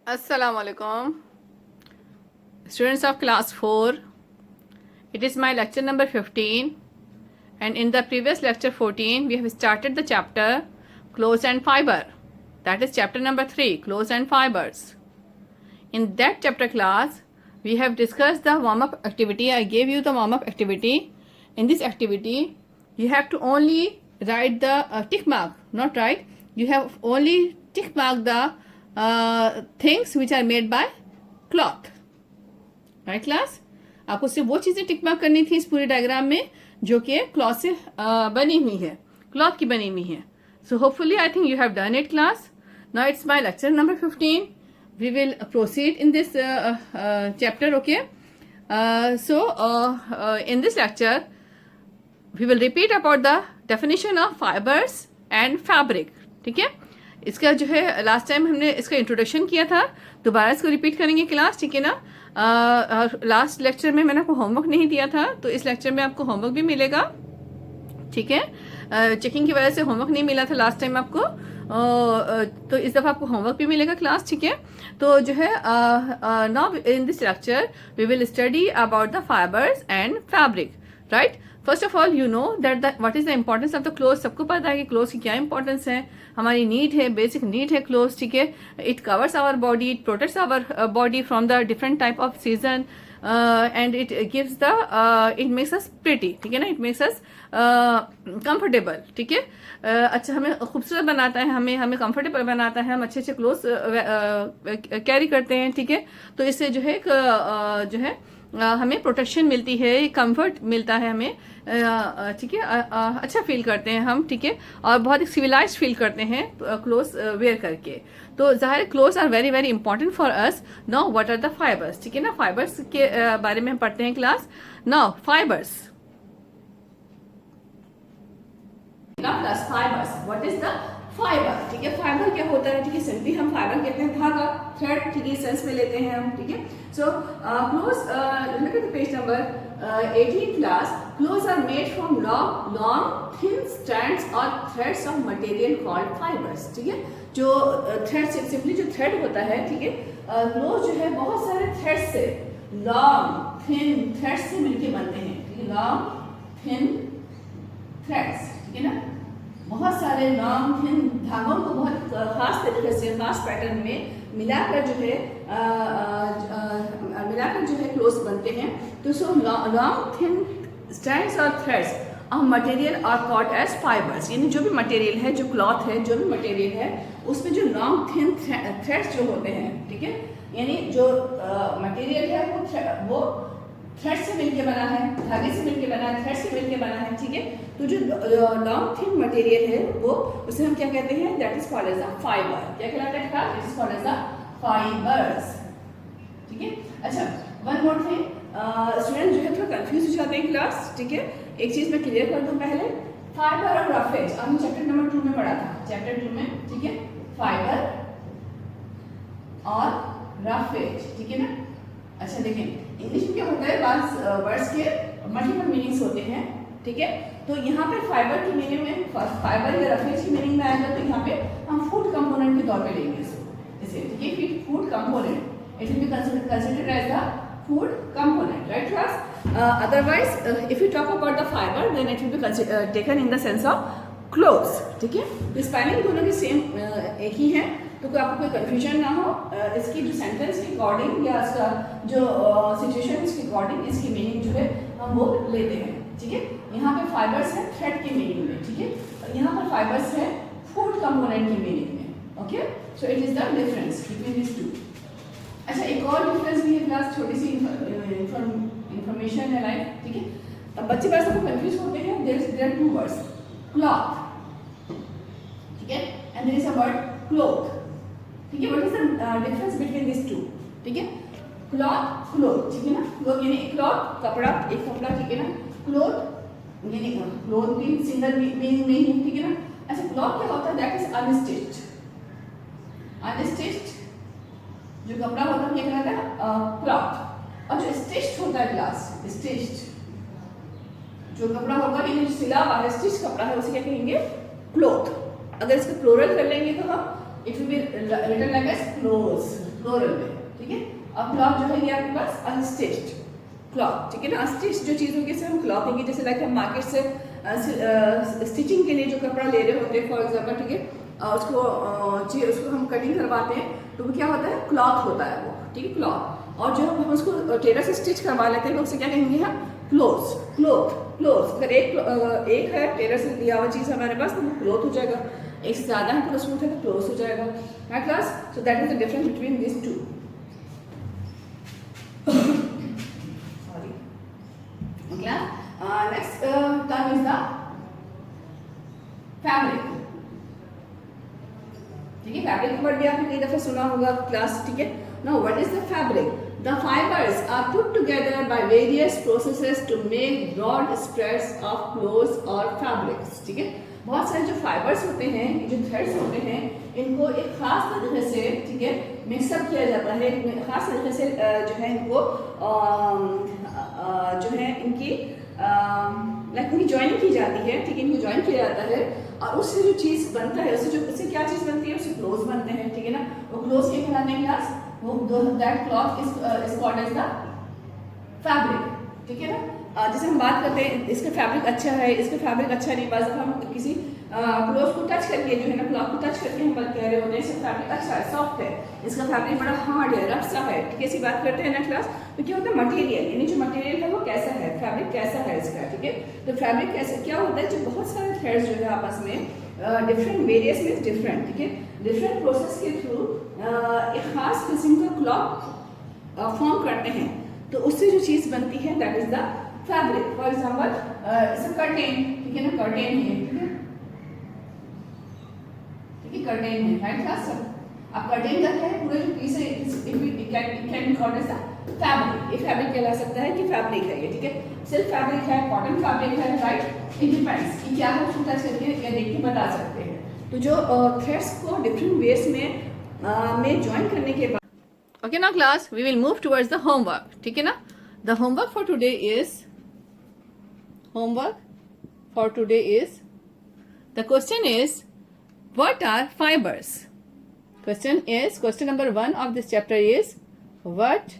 Assalamu alaikum, students of class 4. It is my lecture number 15, and in the previous lecture 14 we have started the chapter clothes and fiber. That is chapter number 3, clothes and fibers. In that chapter class we have discussed the warm-up activity. I gave you the warm-up activity. In this activity you have to only write the tick mark, not write, you have only tick mark the things which are made by cloth. Right class, आपको सिर्फ वो चीजें tick mark करनी थी इस पूरे diagram में जो कि क्लॉथ से बनी हुई है, क्लॉथ की बनी हुई है. So hopefully I think you have done it class. Now it's my lecture number 15. We will proceed in this chapter. Okay, so in this lecture we will repeat about the definition of fibres and fabric. ठीक है, इसका जो है last time हमने इसका introduction किया था, दोबारा इसको रिपीट करेंगे क्लास. ठीक है ना, लास्ट लेक्चर में मैंने आपको होमवर्क नहीं दिया था, तो इस लेक्चर में आपको होमवर्क भी मिलेगा. ठीक है, चेकिंग की वजह से होमवर्क नहीं मिला था लास्ट टाइम आपको, तो इस दफ़ा आपको होमवर्क भी मिलेगा क्लास. ठीक है, तो जो है now in this lecture we will study about the fibres and fabric. Right, first of all you know that what is the importance of the cloth. सबको पता है कि क्लोथ की क्या इंपॉर्टेंस है, हमारी नीड है, बेसिक नीड है क्लोथ. ठीक है, it covers our body, it protects our body from the different type of season and it gives the it makes us pretty. ठीक है ना, इट मेक्स अस कंफर्टेबल. ठीक है, अच्छा हमें खूबसूरत बनाता है, हमें हमें कंफर्टेबल बनाता है, हम अच्छे अच्छे क्लोथ कैरी करते हैं. ठीक है, तो इससे जो है जो है हमें प्रोटेक्शन मिलती है, कंफर्ट मिलता है हमें. ठीक है, अच्छा फील करते हैं हम. ठीक है, और बहुत ही सिविलाइज्ड फील करते हैं क्लोथ्स वेयर करके. तो ज़ाहिर clothes are very very important for us. Now what are the fibres. ठीक है ना, फाइबर्स के बारे में हम पढ़ते हैं class. Now fibres, plus fibres, what is the fibre. ठीक है, फाइबर क्या होता है. ठीक है, सिंपली हम फाइबर कहते हैं धागा, थ्रेड. ठीक है, सेंस में लेते हैं हम. ठीक है, so clothes, look at the page number 18 class. Clothes are made from long thin strands और threads of material called fibres. ठीक है, जो थ्रेड, सिंपली जो थ्रेड होता है. ठीक है, क्लोथ जो है बहुत सारे थ्रेड से, लॉन्ग थिन थ्रेड से मिलके बनते हैं. ठीक है, लॉन्ग थिन थ्रेड्स. ठीक है ना, बहुत सारे लॉन्ग थिन धागों को बहुत खास तरीके से, खास पैटर्न में मिलाकर जो है क्लोथ्स बनते हैं. तो सो लॉन्ग थिन स्ट्रैंड्स और threads of material are called as fibres. यानी जो भी मटेरियल है, जो क्लॉथ है, जो भी मटेरियल है, उसमें जो लॉन्ग थिन थ्रेड्स जो होते हैं. ठीक है, यानी जो मटेरियल है वो थ्रेड से मिलके बना है, धागे से मिलके बना है, थ्रेड से मिलके बना है. ठीक है, तो जो लॉन्ग थिन मटेरियल है वो, उसे हम क्या कहते हैं, that is called as a fibre. क्या कहलाता है, it is called as a fibres. ठीक है, अच्छा वन मोर थिंग, स्टूडेंट जो है थोड़ा कंफ्यूज हो जाते हैं क्लास. ठीक है, एक चीज मैं क्लियर कर दूं पहले. फाइबर और रफ एज हमने चैप्टर नंबर 2 में पढ़ा था, चैप्टर 2 में. ठीक है, फाइबर और रफ एज. ठीक है ना. अच्छा देखिए, इंग्लिश में क्या होता है, बात वर्ड्स के मल्टीपल मीनिंग्स होते हैं. ठीक है, तो यहाँ पे फाइबर की मीनिंग में, फाइबर या रफेज की मीनिंग में आएगा तो यहाँ पे हम फूड कंपोनेंट के तौर पे लेंगे इसको. ठीक है, food component, it will be considered as the food component. Right class. Otherwise if you talk about the fibre then it will be taken in the sense of clothes. ठीक है, तो स्पेलिंग दोनों की सेम एक ही है, तो आपको कोई कंफ्यूजन ना हो. इसकी जो सेंटेंस के अकॉर्डिंग या इसका जो सिचुएशन के अकॉर्डिंग इसकी मीनिंग जो है हम वो लेते हैं. ठीक है, यहाँ पे फाइबर्स है थ्रेड की मीनिंग में. ठीक है, और यहाँ पर फाइबर्स है फूड कंपोनेंट की मीनिंग में. Okay, so it is the difference between this two. अच्छा, एक और डिफरेंस भी है क्लास, छोटी सी इंफॉर्मेशन है लाइक. ठीक है, अब बच्चे बस कंफ्यूज होते हैं. There are two words, cloth. ठीक है, and there is a word cloth. ठीक है, what is the difference between this two. ठीक है, क्लॉथ, क्लोथ. ठीक है ना, क्लोथ यानी क्लॉथ कपड़ा, एक कपड़ा. ठीक है ना, क्लोथ यानी क्लोथ भी सिंगल मीनिंग नहीं है. ठीक है ना. अच्छा, क्लॉथ क्या होता है, दैट इज अनस्टिच्ड. अनस्टिच्ड जो कपड़ा होता है क्या कहलाता है, क्लॉथ. और जो स्टिच्ड होता है क्लास, स्टिच्ड जो कपड़ा होगा, यानी जो सिला हुआ है, स्टिच कपड़ा है, उसे क्या कहेंगे, क्लोथ. अगर इसको प्लूरल कर लेंगे तो हम, it will be written like as clothes. Plural में, ठीक है। अब क्लॉथ जो है ये आपके पास अनस्टिच्ड क्लॉथ, ठीक है ना। अनस्टिच्ड जो चीज़ होगी हम क्लॉथ होंगी, जैसे लाइक हम मार्केट से स्टिचिंग के लिए जो कपड़ा ले रहे होते हैं फॉर एग्जाम्पल, ठीक है, उसको हम कटिंग करवाते हैं तो वो क्या होता है, क्लॉथ होता है वो, ठीक है, क्लॉथ। और जो हम उसको टेलर से स्टिच करवा लेते हैं तो उससे क्या कहेंगे हम, क्लोथ्स, क्लोथ, क्लोथ। अगर एक है टेलर से लिया हुआ चीज़ हमारे पास तो वो क्लोथ हो जाएगा, एक से ज़्यादा है तो सूट है तो क्लोथ हो जाएगा, right class. So that is the difference between this two. Sorry, next term is the fabric, ठीक है। फैब्रिक का वर्ड भी आपने कई दफा सुना होगा क्लास, ठीक है। Now what is the fabric? The fibers are put together by various processes to make broad spreads of clothes or fabrics, ठीक है। बहुत सारे जो फाइबर्स होते हैं, जो थ्रेड्स होते हैं, इनको एक खास तरीके से, ठीक है, मिक्सअप किया जाता है, एक खास तरीके से जो है इनको जो है इनकी लाइक उनकी ज्वाइनिंग की जाती है, ठीक है, इनको ज्वाइन किया जाता है और उससे जो चीज़ बनता है, उससे क्या चीज़ बनती है, उससे क्लोथ्स बनते हैं, ठीक है ना। वो क्लोथ्स के कहलाते हैं क्लास, वो that cloth is called as the fabric, ठीक है ना। जैसे हम बात करते हैं इसका फैब्रिक अच्छा है, इसका फैब्रिक अच्छा नहीं, बस हम किसी क्लॉथ को टच करके जो है ना, क्लॉथ को टच करके हम बात कह रहे होते हैं इसका फैब्रिक अच्छा है, सॉफ्ट है, इसका फैब्रिक बड़ा हार्ड है, रफ सा है, ठीक है, ऐसी बात करते हैं ना क्लास। तो क्या होता है, मटेरियल, यानी जो मटेरियल है वो कैसा है, फैब्रिक कैसा है इसका, ठीक है। तो फैब्रिक कैसे क्या होता है, जो बहुत सारे थ्रेड्स जो है आपस में डिफरेंट, वेरियस मीन्स डिफरेंट, ठीक है, डिफरेंट प्रोसेस के थ्रू एक खास किस्म का क्लॉथ फॉर्म करते हैं, तो उससे जो चीज़ बनती है that is the fabric. For example curtain, ठीक है ना, कर्टेन है, ठीक है, ठीक है, कर्टेन है, राइट क्लास। अब कर्टेन का क्या है, पूरा जो पीस है can be called as the fabric. ये फैब्रिक कहला सकता है कि फैब्रिक है ये, ठीक है, सिल्क फैब्रिक है, कॉटन फैब्रिक है, राइट, इट डिपेंड्स कि क्या है, उसको टच करके या देख के बता सकते हैं। तो जो थ्रेड्स को डिफरेंट वेज में ज्वाइन करने के बाद, okay now class we will move towards the homework, ठीक है ना। the homework for today is the question is what are fibers? Question number 1 of this chapter is what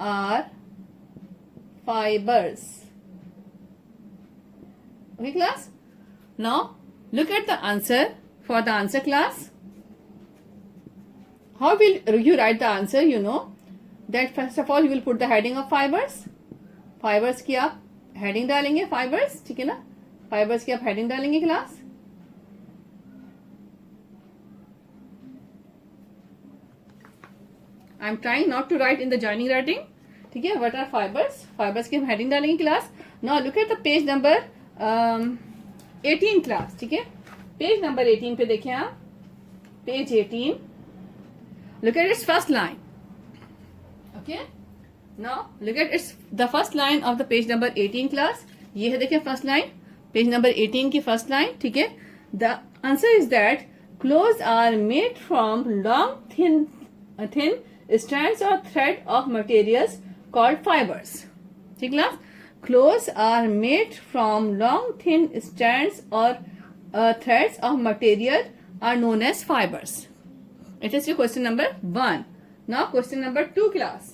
are fibers? Okay class, now look at the answer. For the answer class, how will you write the answer? You know that first of all you will put the heading of fibers. Fibers की आप heading डालेंगे, fibers, ठीक है ना, fibers की आप heading डालेंगे class. I am trying not to write in the joining writing, ठीक है। What are fibers? Fibers की हम heading डालेंगे class. Now look at the page number 18 class, ठीक है। पेज नंबर 18 पे देखें आप, page 18, look at its first line, okay, now look at its the first line of the page number 18 class। ये है देखिए फर्स्ट लाइन, पेज नंबर 18 की first line, ठीक है। the answer is that clothes are made from long thin strands or thread of materials called fibers, ठीक class. clothes are made from long thin strands or threads of material are known as fibers. It is your question number 1. Now question number 2 class.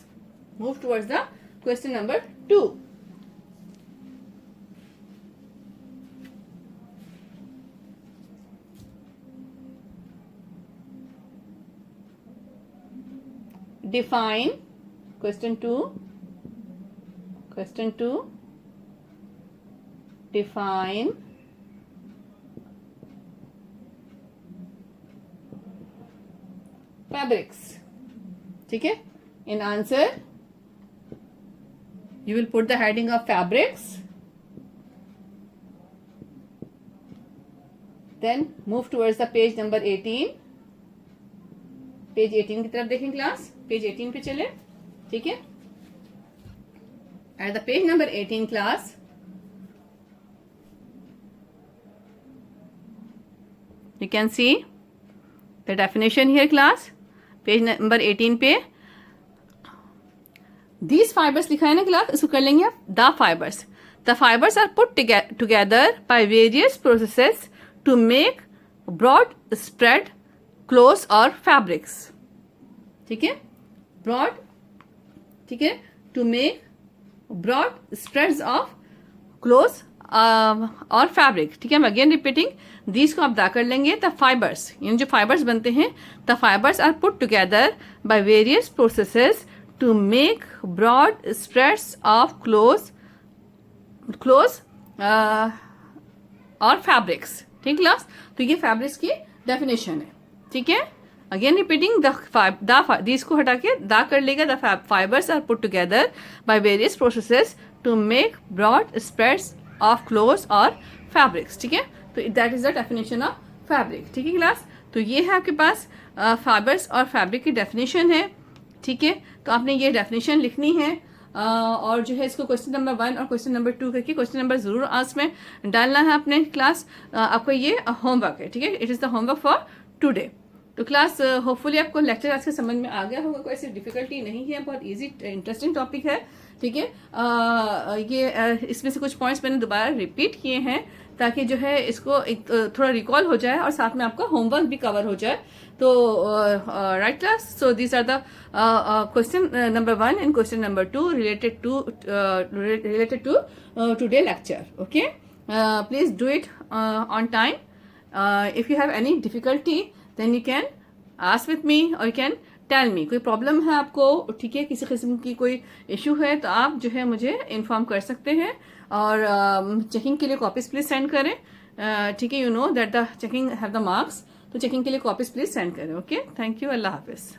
Move towards the question number 2. Define question 2. Question 2. Define fabrics, ठीक है। in answer you will put the heading of fabrics, then move towards the page number 18। Page 18 की तरफ देखें class, page 18 पे चले, ठीक है। at the page number 18 class, you can see the definition here class, page number 18 पे these fibers लिखा है ना क्लास, इसको कर लेंगे आप the fibers। the fibers are put together by various processes to make broad spread clothes or fabrics। ठीक है, ब्रॉड, ठीक है, to make broad spreads of cloth और फैब्रिक, ठीक है। अगेन रिपीटिंग दीज को आप दा कर लेंगे। द फाइबर्स, यानी जो फाइबर्स बनते हैं, the fibres are put together by various processes to make broad spreads of cloth और फैब्रिक्स, ठीक क्लास। तो ये फैब्रिक्स की डेफिनेशन है, ठीक है। अगेन रिपीटिंग दीज को हटा के दा कर लेगा। The fibres are put together by various processes to make broad spreads of clothes और फैब्रिक्स, ठीक है। तो that is the definition of fabric, ठीक है क्लास। तो ये है आपके पास फाइबर्स और फैब्रिक की डेफिनेशन है, ठीक है। तो आपने ये डेफिनेशन लिखनी है और जो है इसको क्वेश्चन नंबर 1 और क्वेश्चन नंबर 2 करके क्वेश्चन नंबर जरूर आज में डालना है अपने क्लास। आपको ये होमवर्क है, ठीक है। It is the homework for today. तो क्लास होपफुली आपको लेक्चर आज के समझ में आ गया होगा, कोई ऐसी डिफिकल्टी नहीं है, बहुत इजी इंटरेस्टिंग टॉपिक है, ठीक है। इसमें से कुछ पॉइंट्स मैंने दोबारा रिपीट किए हैं ताकि जो है इसको एक थोड़ा रिकॉल हो जाए और साथ में आपका होमवर्क भी कवर हो जाए। तो right class, so these are the question number 1 and question number 2 related to today lecture, okay. Please do it on time. If you have any difficulty then you can ask with me और you can tell me. कोई problem है आपको, ठीक है, किसी किस्म की कोई इशू है तो आप जो है मुझे इन्फॉर्म कर सकते हैं। और चेकिंग के लिए कॉपीज प्लीज सेंड करें, ठीक है। You know that the checking have the marks, तो चेकिंग के लिए कॉपीज प्लीज सेंड करें, okay. Thank you, Allah Hafiz.